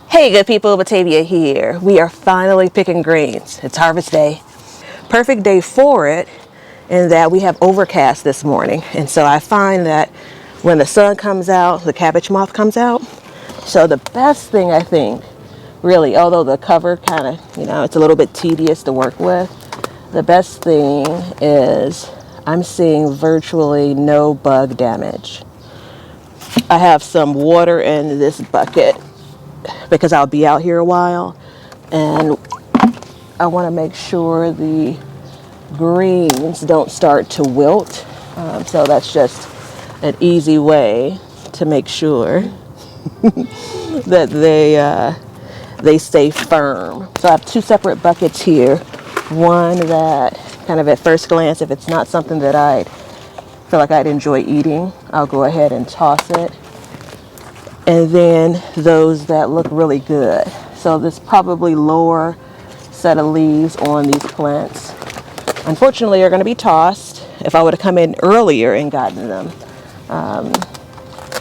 Hey good people, Batavia here. We are finally picking greens. It's harvest day. Perfect day for it in that we have overcast this morning. And so I find that when the sun comes out, the cabbage moth comes out. So the best thing I think, really, although the cover kind of, it's a little bit tedious to work with, the best thing is I'm seeing virtually no bug damage. I have some water in this bucket because I'll be out here a while, and I want to make sure the greens don't start to wilt. So that's just an easy way to make sure that they stay firm. So I have two separate buckets here. One that kind of at first glance, if it's not something that I feel like I'd enjoy eating, I'll go ahead and toss it. And then those that look really good. So this probably lower set of leaves on these plants, unfortunately, are going to be tossed. If I would have come in earlier and gotten them,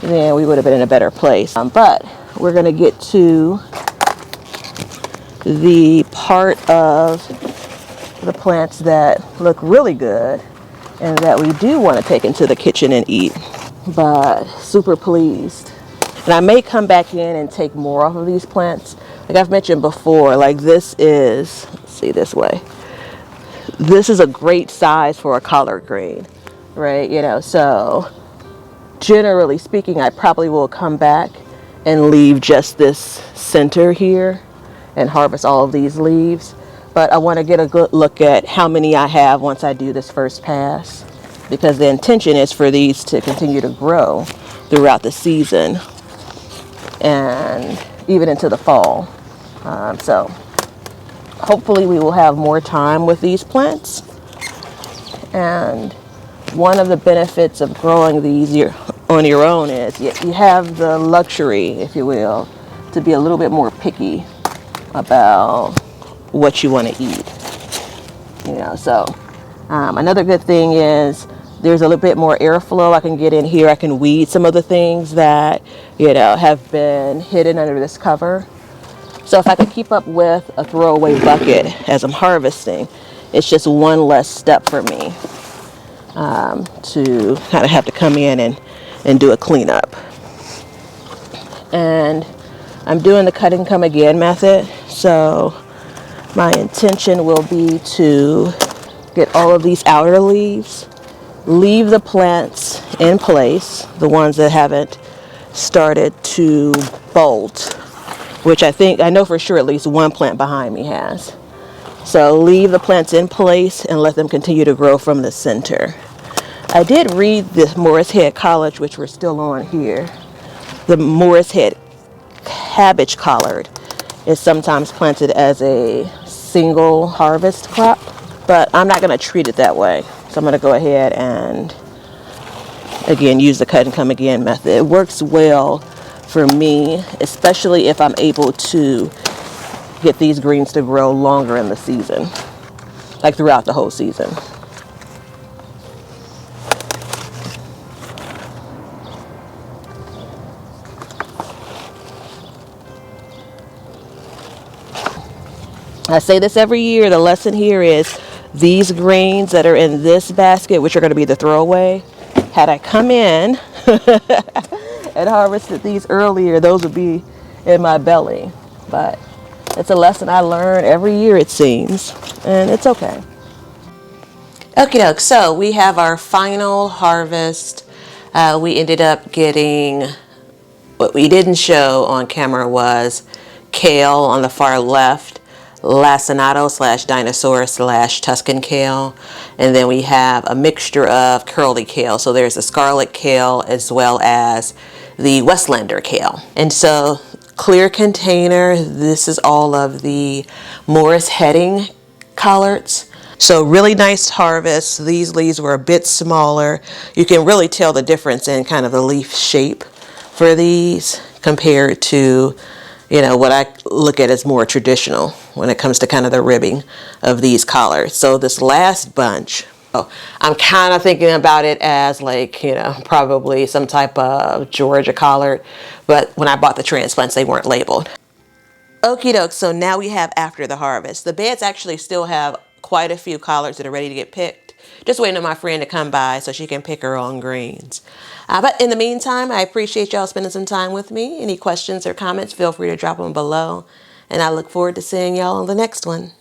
then we would have been in a better place. But we're going to get to the part of the plants that look really good and that we do want to take into the kitchen and eat. But super pleased. And I may come back in and take more off of these plants. Like I've mentioned before, like this is, let's see this way. This is a great size for a collard green, right? So generally speaking, I probably will come back and leave just this center here and harvest all of these leaves. But I want to get a good look at how many I have once I do this first pass, because the intention is for these to continue to grow throughout the season and even into the fall. So hopefully we will have more time with these plants. And one of the benefits of growing these on your own is you have the luxury, if you will, to be a little bit more picky about what you want to eat. So another good thing is there's a little bit more airflow. I can get in here. I can weed some of the things that, have been hidden under this cover. So if I could keep up with a throwaway bucket as I'm harvesting, it's just one less step for me to kind of have to come in and do a cleanup. And I'm doing the cut and come again method. So my intention will be to get all of these outer leaves, leave the plants in place, the ones that haven't started to bolt, which I know for sure at least one plant behind me has. So leave the plants in place and let them continue to grow from the center. I did read this Morris Head Collard, which we're still on here. The Morris Head cabbage collard is sometimes planted as a single harvest crop, but I'm not going to treat it that way. So I'm going to go ahead and again use the cut and come again method. It works well for me, especially if I'm able to get these greens to grow longer in the season, like throughout the whole season. I say this every year. The lesson here is these greens that are in this basket, which are going to be the throwaway, had I come in and harvested these earlier, those would be in my belly. But it's a lesson I learn every year, it seems, and it's okay. Okie doke, so we have our final harvest. We ended up getting, what we didn't show on camera was kale on the far left, lacinato / dinosaur / Tuscan kale, and then we have a mixture of curly kale. So there's the scarlet kale as well as the Westlander kale. And so clear container, this is all of the Morris Heading collards. So really nice harvest. These leaves were a bit smaller. You can really tell the difference in kind of the leaf shape for these compared to what I look at as more traditional when it comes to kind of the ribbing of these collards. So this last bunch, I'm kind of thinking about it as like, probably some type of Georgia collard, but when I bought the transplants, they weren't labeled. Okie doke, so now we have after the harvest. The beds actually still have quite a few collards that are ready to get picked. Just waiting on my friend to come by so she can pick her own greens. But in the meantime, I appreciate y'all spending some time with me. Any questions or comments, feel free to drop them below. And I look forward to seeing y'all on the next one.